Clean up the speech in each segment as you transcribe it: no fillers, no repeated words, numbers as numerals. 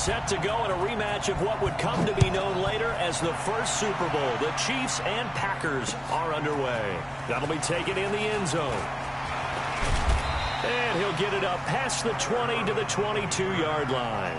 set to go in a rematch of what would come to be known later as the first Super Bowl. The Chiefs and Packers are underway. That'll be taken in the end zone. And he'll get it up past the 20 to the 22-yard line.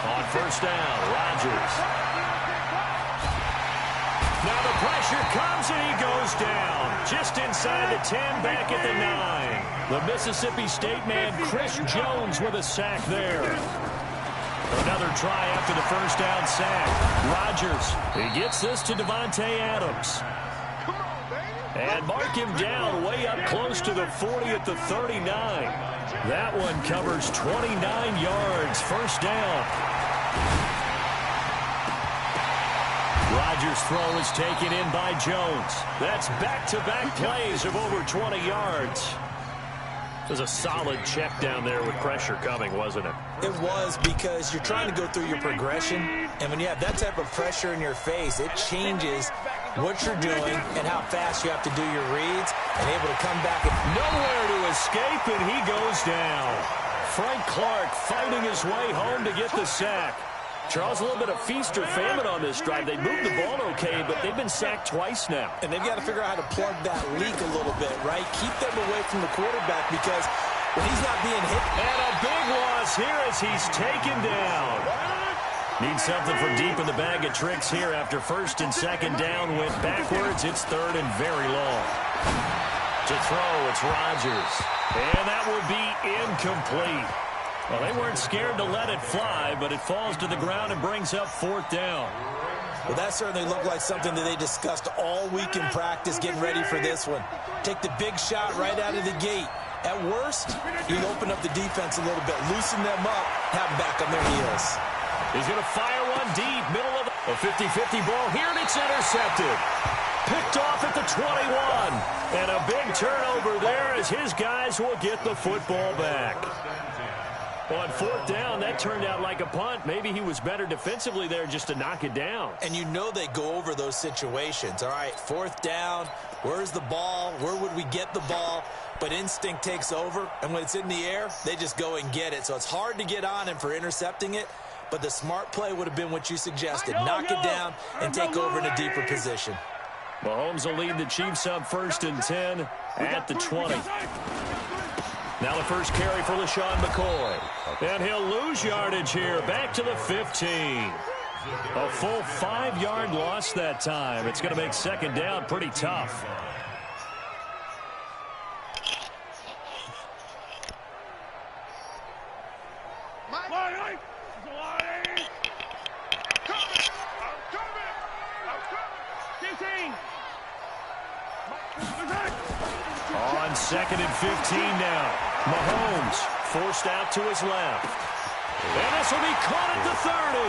On first down, Rodgers. Now the pressure comes and he goes down. Just inside the 10, back at the 9. The Mississippi State man, Chris Jones, with a sack there. Another try after the first down sack. Rodgers, he gets this to Devontae Adams. And mark him down way up close to the 40 at the 39. That one covers 29 yards, first down. Rodgers' throw is taken in by Jones. That's back-to-back plays of over 20 yards. It was a solid check down there with pressure coming, wasn't it? It was, because you're trying to go through your progression, and when you have that type of pressure in your face, it changes what you're doing and how fast you have to do your reads and able to come back. Nowhere to escape, and he goes down. Frank Clark fighting his way home to get the sack. Charles, a little bit of feast or famine on this drive. They moved the ball okay, but they've been sacked twice now. And they've got to figure out how to plug that leak a little bit, right? Keep them away from the quarterback, because when he's not being hit. And a big loss here as he's taken down. Need something for deep in the bag of tricks here after first and second down went backwards. It's third and very long. To throw, it's Rodgers. And that will be incomplete. Well, they weren't scared to let it fly, but it falls to the ground and brings up fourth down. Well, that certainly looked like something that they discussed all week in practice, getting ready for this one. Take the big shot right out of the gate. At worst, you open up the defense a little bit, loosen them up, have them back on their heels. He's going to fire one deep, middle of a 50-50 ball here, and it's intercepted. Picked off at the 21. And a big turnover there as his guys will get the football back. On fourth down, that turned out like a punt. Maybe he was better defensively there just to knock it down. And you know they go over those situations. All right, fourth down, where's the ball? Where would we get the ball? But instinct takes over, and when it's in the air, they just go and get it. So it's hard to get on him for intercepting it, but the smart play would have been what you suggested. Knock it down and take over in a deeper position. Mahomes will lead the Chiefs up first and 10 at the 20. Now the first carry for LaShawn McCoy. And he'll lose yardage here, back to the 15. A full 5-yard loss that time. It's going to make second down pretty tough. On second and 15 now. Mahomes forced out to his left. And this will be caught at the 30.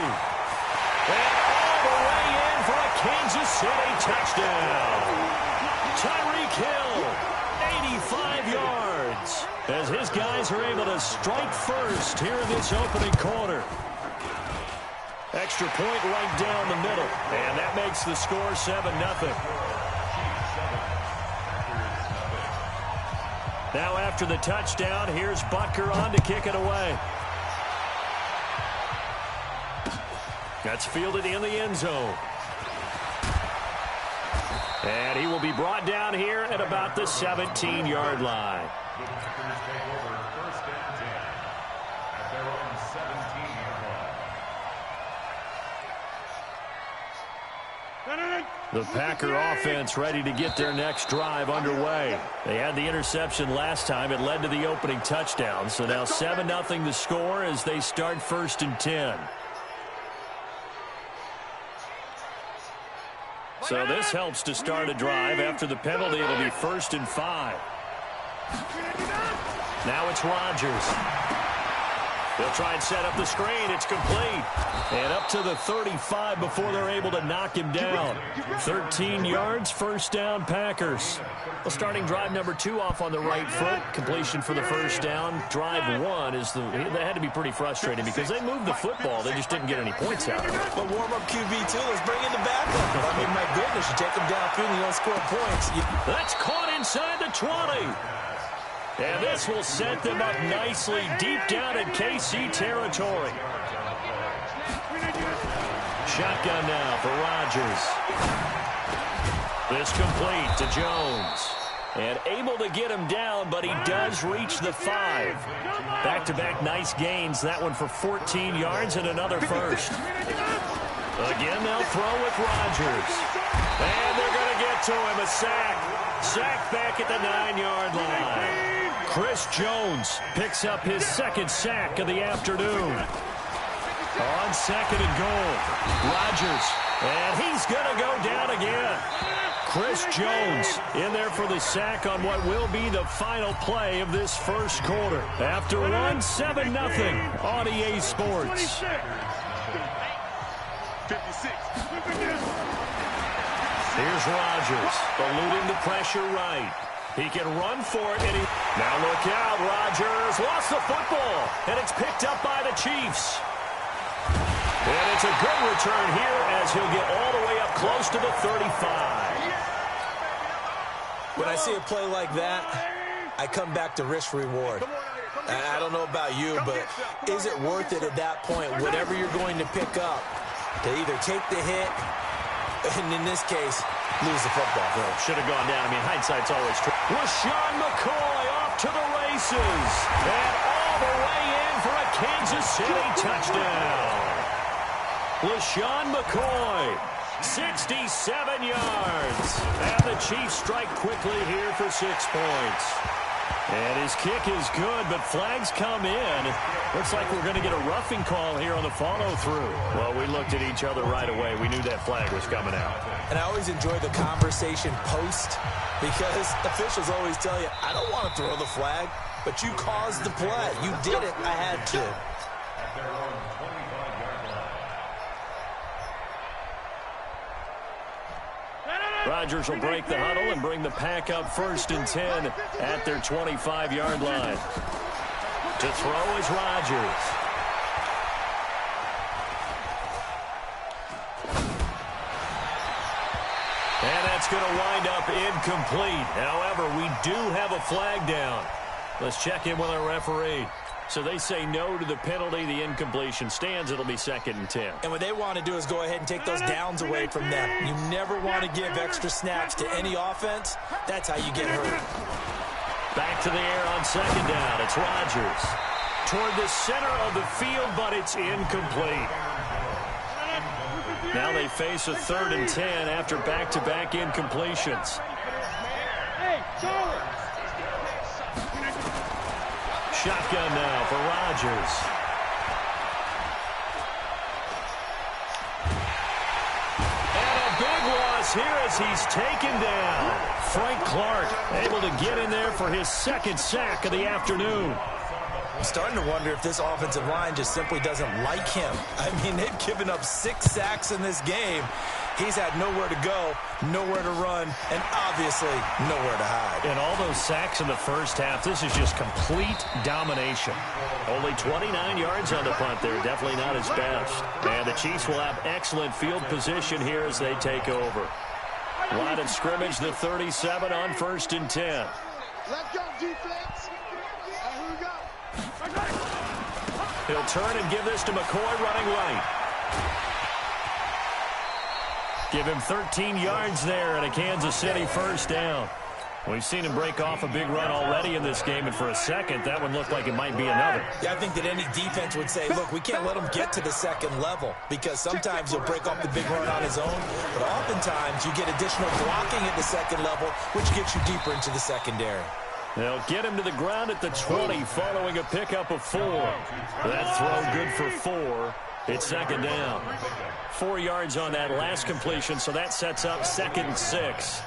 And all the way in for a Kansas City touchdown. Tyreek Hill, 85 yards. As his guys are able to strike first here in this opening quarter. Extra point right down the middle. And that makes the score 7-0. Now after the touchdown, here's Butker on to kick it away. That's fielded in the end zone. And he will be brought down here at about the 17-yard line. The Packer offense ready to get their next drive underway. They had the interception last time. It led to the opening touchdown. So now 7-0 the score as they start first and 10. So this helps to start a drive. After the penalty, it'll be first and 5. Now it's Rodgers. They'll try and set up the screen. It's complete. And up to the 35 before they're able to knock him down. 13 yards, first down, Packers. Well, starting drive number 2 off on the right foot. Completion for the first down. Drive 1 is that had to be pretty frustrating because they moved the football. They just didn't get any points out of it. But warm-up QB, too. Let's bring in the backup. I mean, my goodness, you take them downfield and you don't score points. That's caught inside the 20. And this will set them up nicely deep down in KC territory. Shotgun now for Rodgers. This complete to Jones. And able to get him down, but he does reach the 5. Back-to-back nice gains. That one for 14 yards and another first. Again, they'll throw with Rodgers. And they're going to get to him. A sack. Sack back at the 9-yard line. Chris Jones picks up his second sack of the afternoon. On second and goal. Rodgers. And he's going to go down again. Chris Jones in there for the sack on what will be the final play of this first quarter. After one, 7-0 on EA Sports. Here's Rodgers, eluding the pressure right. He can run for it, and now look out, Rodgers lost the football, and it's picked up by the Chiefs. And it's a good return here as he'll get all the way up close to the 35. When I see a play like that, I come back to risk-reward. I don't know about you, but is it worth it at that point, whatever you're going to pick up, to either take the hit, and in this case, lose the football? Well, should have gone down. I mean, hindsight's always true. LaShawn McCoy off to the races. And all the way in for a Kansas City touchdown. LaShawn McCoy, 67 yards. And the Chiefs strike quickly here for 6 points. And his kick is good, but flags come in. Looks like we're going to get a roughing call here on the follow-through. Well, we looked at each other right away. We knew that flag was coming out. And I always enjoy the conversation post because officials always tell you, I don't want to throw the flag, but you caused the play. You did it. I had to. Rodgers will break the huddle and bring the pack up 1st and 10 at their 25-yard line. To throw is Rodgers. And that's going to wind up incomplete. However, we do have a flag down. Let's check in with our referee. So they say no to the penalty. The incompletion stands. It'll be 2nd and 10. And what they want to do is go ahead and take those downs away from them. You never want to give extra snaps to any offense. That's how you get hurt. Back to the air on 2nd down. It's Rodgers. Toward the center of the field, but it's incomplete. Now they face a 3rd and 10 after back-to-back incompletions. Shotgun now for Rodgers. And a big loss here as he's taken down. Frank Clark able to get in there for his 2nd sack of the afternoon. I'm starting to wonder if this offensive line just simply doesn't like him. I mean, they've given up 6 sacks in this game. He's had nowhere to go, nowhere to run, and obviously nowhere to hide. And all those sacks in the first half, this is just complete domination. Only 29 yards on the punt there, definitely not his best. And the Chiefs will have excellent field position here as they take over. Line of scrimmage, the 37 on 1st and 10. Let's go, defense. Here we go. He'll turn and give this to McCoy running right. Give him 13 yards there and a Kansas City 1st down. We've seen him break off a big run already in this game, and for a second, that one looked like it might be another. Yeah, I think that any defense would say, look, we can't let him get to the 2nd level because sometimes he'll break off the big run on his own, but oftentimes you get additional blocking at the 2nd level, which gets you deeper into the secondary. They'll get him to the ground at the 20 following a pickup of 4. That throw good for 4. It's 2nd down. 4 yards on that last completion, so that sets up 2nd and 6.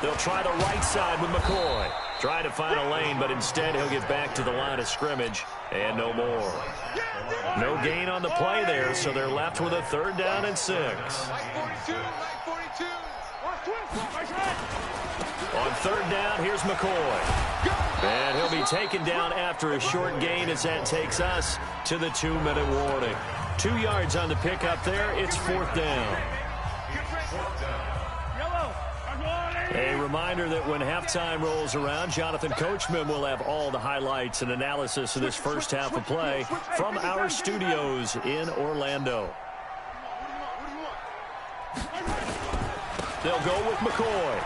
They'll try the right side with McCoy. Trying to find a lane, but instead he'll get back to the line of scrimmage, and no more. No gain on the play there, so they're left with a 3rd down and 6. On 3rd down, here's McCoy. And he'll be taken down after a short gain as that takes us to the 2-minute warning. 2 yards on the pickup there. It's 4th down. A reminder that when halftime rolls around, Jonathan Coachman will have all the highlights and analysis of this first half of play from our studios in Orlando. They'll go with McCoy.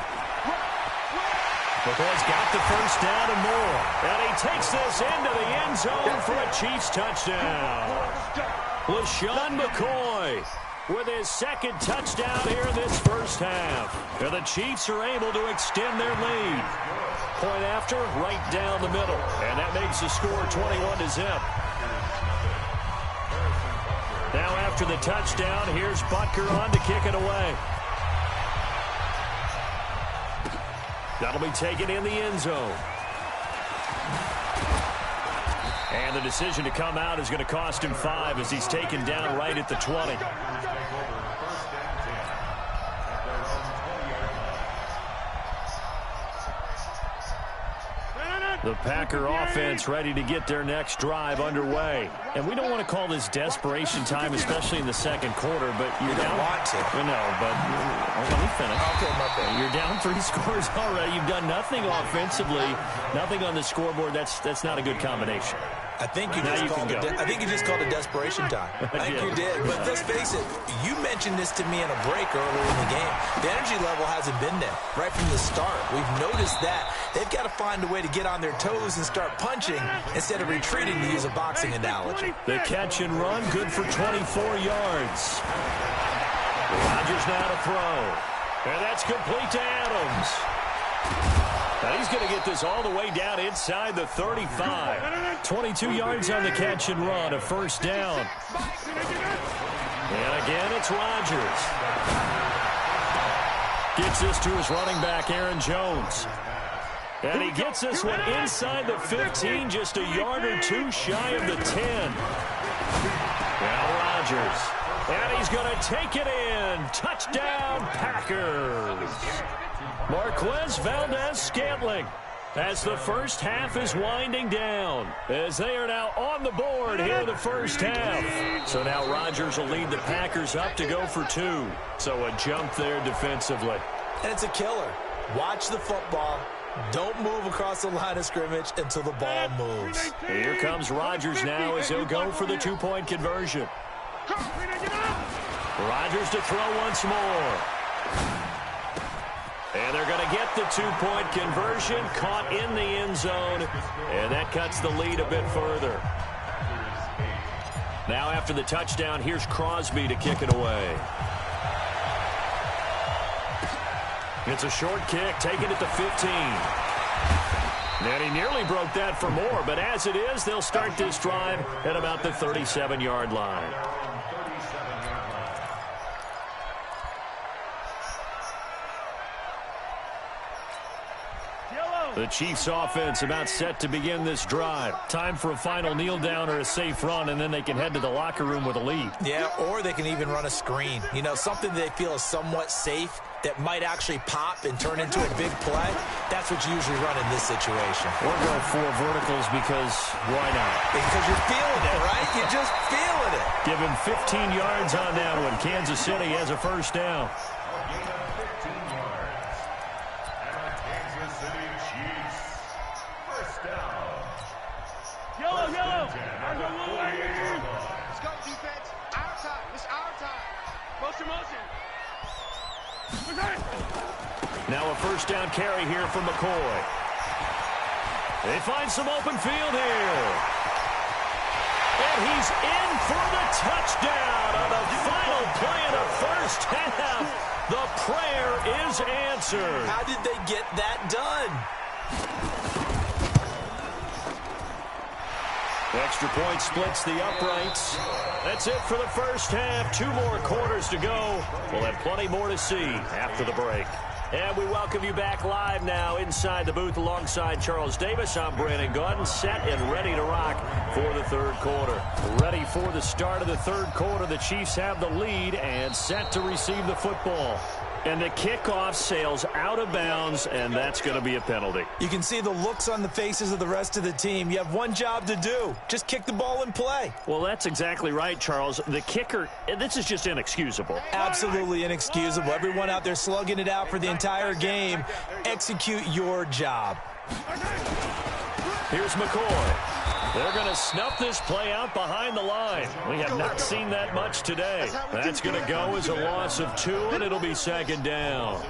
McCoy's got the 1st down and more. And he takes this into the end zone for a Chiefs touchdown. LaShawn McCoy with his 2nd touchdown here in this first half. And the Chiefs are able to extend their lead. Point after, right down the middle. And that makes the score 21-0. Now after the touchdown, here's Butker on to kick it away. That'll be taken in the end zone. And the decision to come out is going to cost him 5 as he's taken down right at the 20. The Packer offense ready to get their next drive underway. And we don't want to call this desperation time, especially in the 2nd quarter, but you're down. Want to. I know, but let me finish. Okay, my bad. You're down 3 scores already. You've done nothing offensively, nothing on the scoreboard. That's not a good combination. I think you just called it desperation time. I think you did. But let's face it, you mentioned this to me in a break earlier in the game. The energy level hasn't been there right from the start. We've noticed that. They've got to find a way to get on their toes and start punching instead of retreating, to use a boxing analogy. The catch and run, good for 24 yards. Rodgers now to throw. And that's complete to Adams. Now he's going to get this all the way down inside the 35. 22 yards on the catch and run, a 1st down. And again, it's Rodgers. Gets this to his running back, Aaron Jones. And he gets this one inside the 15, just a yard or 2 shy of the 10. Now Rodgers. And he's going to take it in. Touchdown, Packers. Marquez Valdez-Scantling as the first half is winding down, as they are now on the board here in the first half. So now Rodgers will lead the Packers up to go for 2. So a jump there defensively. And it's a killer. Watch the football. Don't move across the line of scrimmage until the ball moves. Here comes Rodgers now as he'll go for the 2-point conversion. Rodgers to throw once more. And they're going to get the 2-point conversion, caught in the end zone, and that cuts the lead a bit further. Now after the touchdown, here's Crosby to kick it away. It's a short kick, taken at the 15. And he nearly broke that for more, but as it is, they'll start this drive at about the 37-yard line. The Chiefs offense about set to begin this drive. Time for a final kneel down or a safe run, and then they can head to the locker room with a lead. Yeah, or they can even run a screen. You know, something they feel is somewhat safe that might actually pop and turn into a big play. That's what you usually run in this situation. Or go 4 verticals because why not? Because you're feeling it, right? You're just feeling it. Give him 15 yards on that one. Kansas City has a 1st down. Now a 1st down carry here from McCoy. They find some open field here. And he's in for the touchdown on the final play of the first half. The prayer is answered. How did they get that done? Extra point splits the uprights. That's it for the first half. 2 more quarters to go. We'll have plenty more to see after the break. And we welcome you back live now inside the booth alongside Charles Davis. I'm Brandon Gaudin, set and ready to rock for the third quarter. Ready for the start of the third quarter. The Chiefs have the lead and set to receive the football. And the kickoff sails out of bounds, and that's going to be a penalty. You can see the looks on the faces of the rest of the team. You have one job to do. Just kick the ball and play. Well, that's exactly right, Charles. The kicker, this is just inexcusable. Absolutely inexcusable. Everyone out there slugging it out for the entire game. Execute your job. Here's McCoy. They're going to snuff this play out behind the line. We have not seen that much today. That's going to go as a loss of 2, and it'll be second down.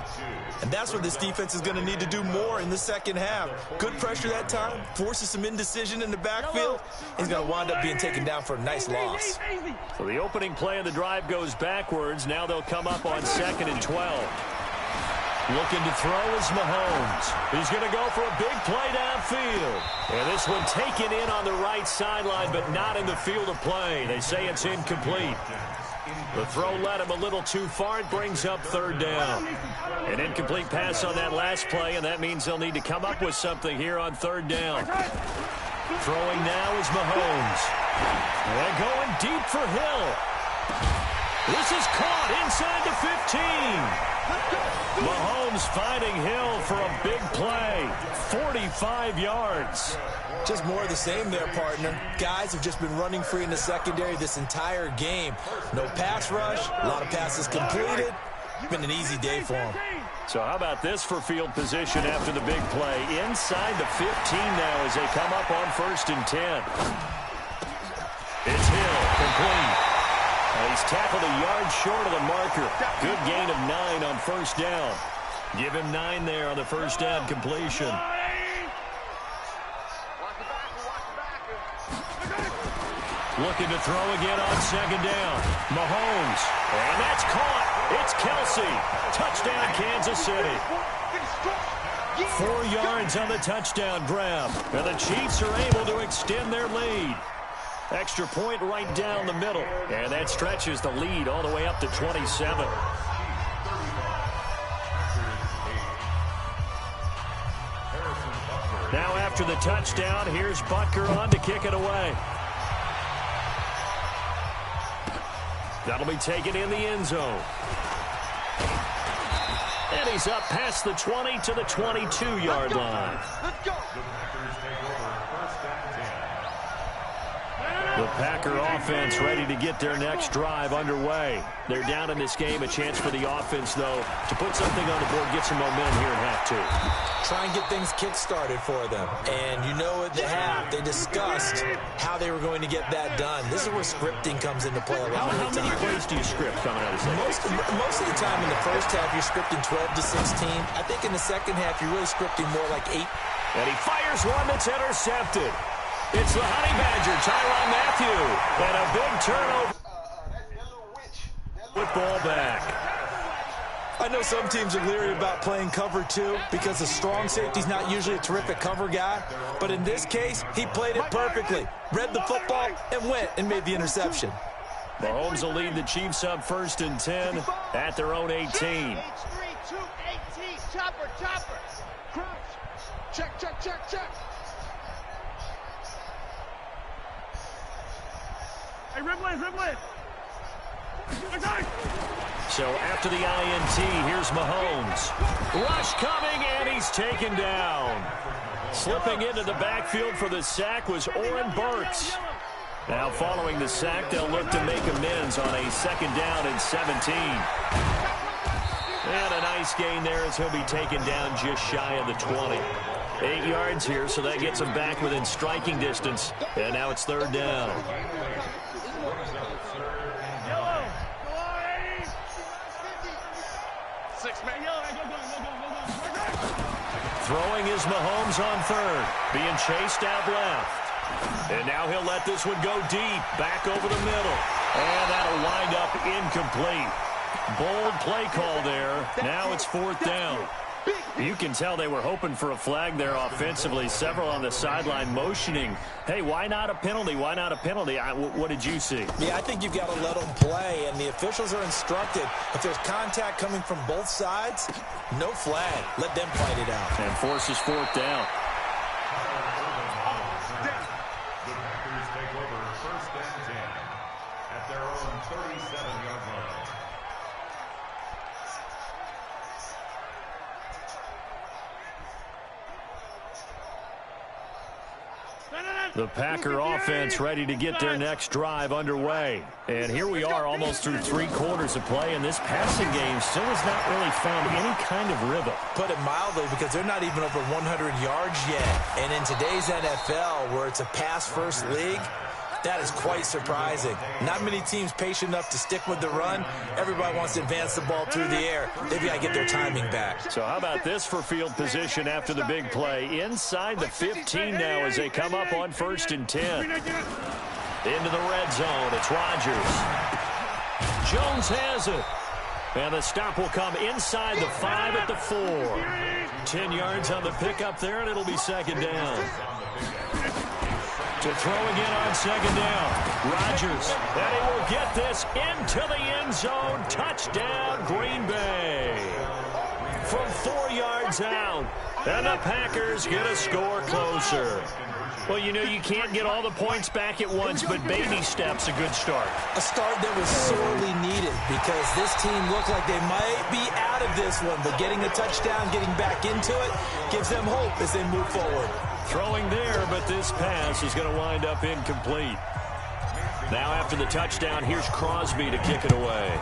And that's what this defense is going to need to do more in the second half. Good pressure that time, forces some indecision in the backfield. He's going to wind up being taken down for a nice loss. So the opening play of the drive goes backwards. Now they'll come up on 2nd and 12. Looking to throw is Mahomes. He's going to go for a big play downfield. And this one taken in on the right sideline, but not in the field of play. They say it's incomplete. The throw led him a little too far. It brings up third down. An incomplete pass on that last play, and that means they'll need to come up with something here on third down. Throwing now is Mahomes. And going deep for Hill. This is caught inside the 15. Mahomes finding Hill for a big play. 45 yards. Just more of the same there, partner. Guys have just been running free in the secondary this entire game. No pass rush, a lot of passes completed. Been an easy day for them. So how about this for field position after the big play? Inside the 15 now as they come up on 1st and 10. It's Hill, complete. He's tackled a yard short of the marker. Good gain of 9 on 1st down. Give him 9 there on the 1st down completion. Looking to throw again on 2nd down. Mahomes. And that's caught. It's Kelsey. Touchdown, Kansas City. 4 yards on the touchdown grab. And the Chiefs are able to extend their lead. Extra point right down the middle. And that stretches the lead all the way up to 27. Now after the touchdown, here's Butker on to kick it away. That'll be taken in the end zone. And he's up past the 20 to the 22-yard line. Let's go. The Packer offense ready to get their next drive underway. They're down in this game. A chance for the offense, though, to put something on the board, get some momentum here in half 2. Try and get things kick-started for them. And you know at the half, they discussed how they were going to get that done. This is where scripting comes into play a lot of the time. How many plays do you script coming out of the second? Most of the time in the first half, you're scripting 12 to 16. I think in the second half, you're really scripting more like 8. And he fires one that's intercepted. It's the Honey Badger, Tyrann Mathieu. And a big turnover. Football back. I know some teams are leery about playing cover 2 because the strong safety's not usually a terrific cover guy. But in this case, he played it perfectly. Read the football and went and made the interception. Mahomes will lead the Chiefs up 1st and 10 at their own 18. H3, 2, 18. Chopper. Crouch. Check. Hey, Ribley. So after the INT, here's Mahomes. Rush coming, and he's taken down. Slipping into the backfield for the sack was Oren Burks. Now following the sack, they'll look to make amends on a 2nd down and 17. And a nice gain there as he'll be taken down just shy of the 20. 8 yards here, so that gets him back within striking distance. And now it's 3rd down. Throwing is Mahomes on 3rd. Being chased out left. And now he'll let this one go deep. Back over the middle. And that'll wind up incomplete. Bold play call there. Now it's 4th down. You can tell they were hoping for a flag there offensively. Several on the sideline motioning, hey, why not a penalty? Why not a penalty? What did you see? Yeah, I think you've got to let them play, and the officials are instructed if there's contact coming from both sides, no flag. Let them fight it out. And forces fourth down. The Packers take over first and 10 at their own 37-yard line. The Packer offense ready to get their next drive underway. And here we are almost through 3 quarters of play, and this passing game still has not really found any kind of rhythm. Put it mildly, because they're not even over 100 yards yet. And in today's NFL, where it's a pass-first league, that is quite surprising. Not many teams patient enough to stick with the run. Everybody wants to advance the ball through the air. They've got to get their timing back. So how about this for field position after the big play? Inside the 15 now as they come up on 1st and 10. Into the red zone. It's Rodgers. Jones has it. And the stop will come inside the 5 at the 4. 10 yards on the pickup there, and it'll be 2nd down. To throw again on 2nd down. Rodgers. And he will get this into the end zone. Touchdown, Green Bay. From 4 yards out. And the Packers get a score closer. Well, you know, you can't get all the points back at once, but baby steps a good start. A start that was sorely needed, because this team looked like they might be out of this one, but getting a touchdown, getting back into it, gives them hope as they move forward. Throwing there, but this pass is going to wind up incomplete. Now after the touchdown, here's Crosby to kick it away.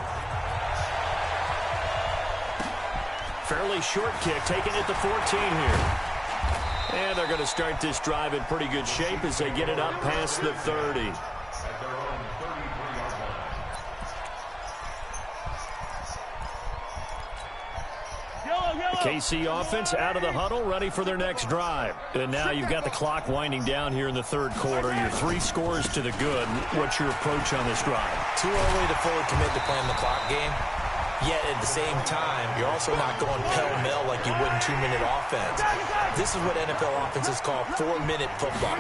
Fairly short kick, taken at the 14 here. And they're going to start this drive in pretty good shape as they get it up past the 30. KC offense out of the huddle, ready for their next drive. And now you've got the clock winding down here in the 3rd quarter. You're 3 scores to the good. What's your approach on this drive? Too early to fully commit to playing the clock game. Yet at the same time, you're also not going pell-mell like you would in 2-minute offense. This is what NFL offenses call 4-minute football.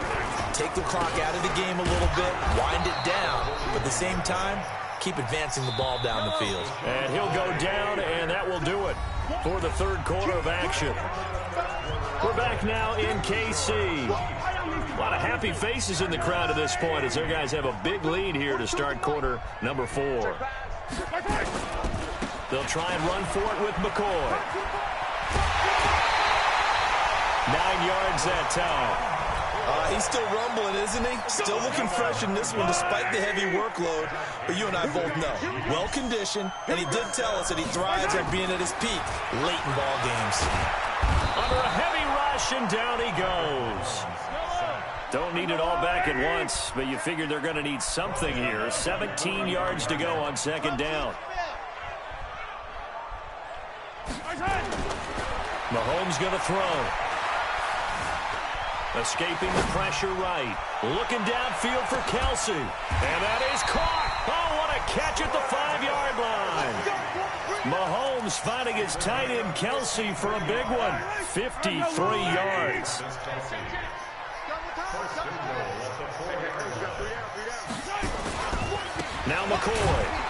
Take the clock out of the game a little bit, wind it down, but at the same time, keep advancing the ball down the field. And he'll go down, and that will do it for the 3rd quarter of action. We're back now in KC. A lot of happy faces in the crowd at this point as their guys have a big lead here to start quarter number 4. They'll try and run for it with McCoy. 9 yards that time. He's still rumbling, isn't he? Still looking fresh in this one despite the heavy workload. But you and I both know, well-conditioned, and he did tell us that he thrives on being at his peak late in ball games. Under a heavy rush, and down he goes. Don't need it all back at once, but you figure they're going to need something here. 17 yards to go on 2nd down. Mahomes going to throw. Escaping the pressure right. Looking downfield for Kelsey. And that is caught. Oh, what a catch at the 5-yard line. Mahomes finding his tight end Kelsey for a big one. 53 yards. Now McCoy.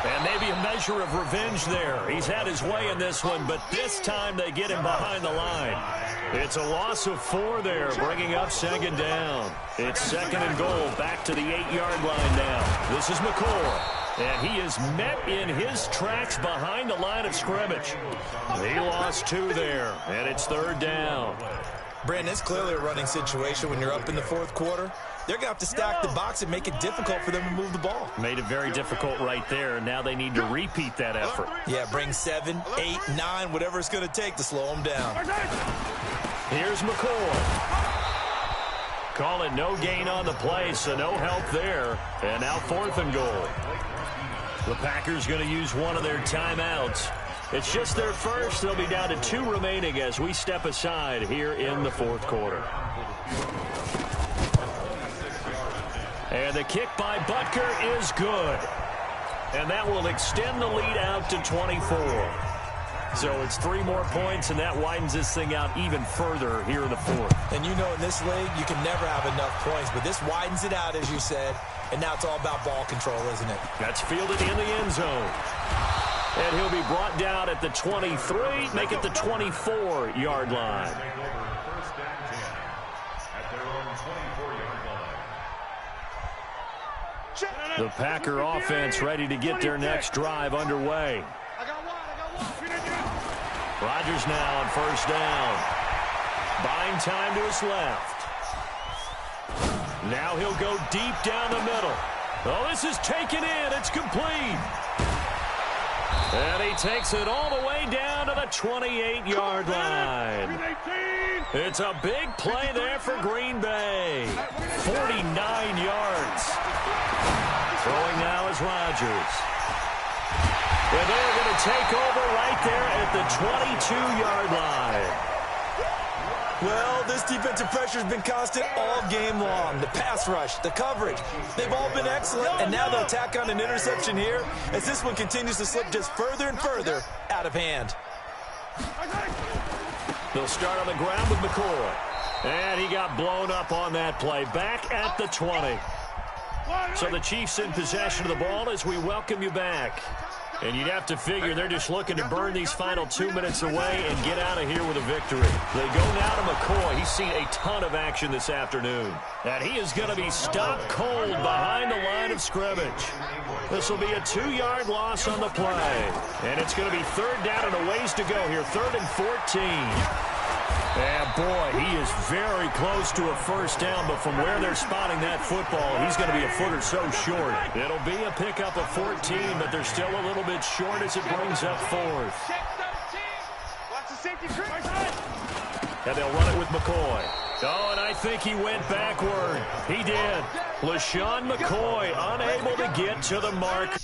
And maybe a measure of revenge there. He's had his way in this one, but this time they get him behind the line. It's a loss of 4 there, bringing up 2nd down. It's 2nd and goal, back to the 8-yard line now. This is McCoy, and he is met in his tracks behind the line of scrimmage. He lost 2 there, and it's 3rd down. Brandon, it's clearly a running situation when you're up in the 4th quarter. They're going to have to stack the box and make it difficult for them to move the ball. Made it very difficult right there. Now they need to repeat that effort. Yeah, bring 7, 8, 9, whatever it's going to take to slow them down. Here's McCoy. Call it no gain on the play, so no help there. And now 4th and goal. The Packers going to use one of their timeouts. It's just their first. They'll be down to 2 remaining as we step aside here in the 4th quarter. And the kick by Butker is good. And that will extend the lead out to 24. So it's 3 more points, and that widens this thing out even further here in the fourth. And you know in this league, you can never have enough points, but this widens it out, as you said, and now it's all about ball control, isn't it? That's fielded in the end zone. And he'll be brought down at the 23, make it the 24-yard line. The Packer offense ready to get their next drive underway. Rodgers now on first down. Buying time to his left. Now he'll go deep down the middle. Oh, this is taken in. It's complete. And he takes it all the way down to the 28-yard line. It's a big play there for Green Bay. 49 yards. Throwing now is Rodgers. And they're going to take over right there at the 22-yard line. Well, this defensive pressure has been constant all game long. The pass rush, the coverage, they've all been excellent, and now they'll tack on an interception here as this one continues to slip just further and further out of hand. They'll start on the ground with McCoy. And he got blown up on that play. Back at the 20. So the Chiefs in possession of the ball as we welcome you back. And you'd have to figure they're just looking to burn these final 2 minutes away and get out of here with a victory. They go now to McCoy. He's seen a ton of action this afternoon. And he is going to be stopped cold behind the line of scrimmage. This will be a 2-yard loss on the play. And it's going to be 3rd down and a ways to go here. 3rd and 14. And, boy, he is very close to a first down, but from where they're spotting that football, he's going to be a foot or so short. It'll be a pickup of 14, but they're still a little bit short as it brings up 4th. And they'll run it with McCoy. Oh, and I think he went backward. He did. LaShawn McCoy unable to get to the mark.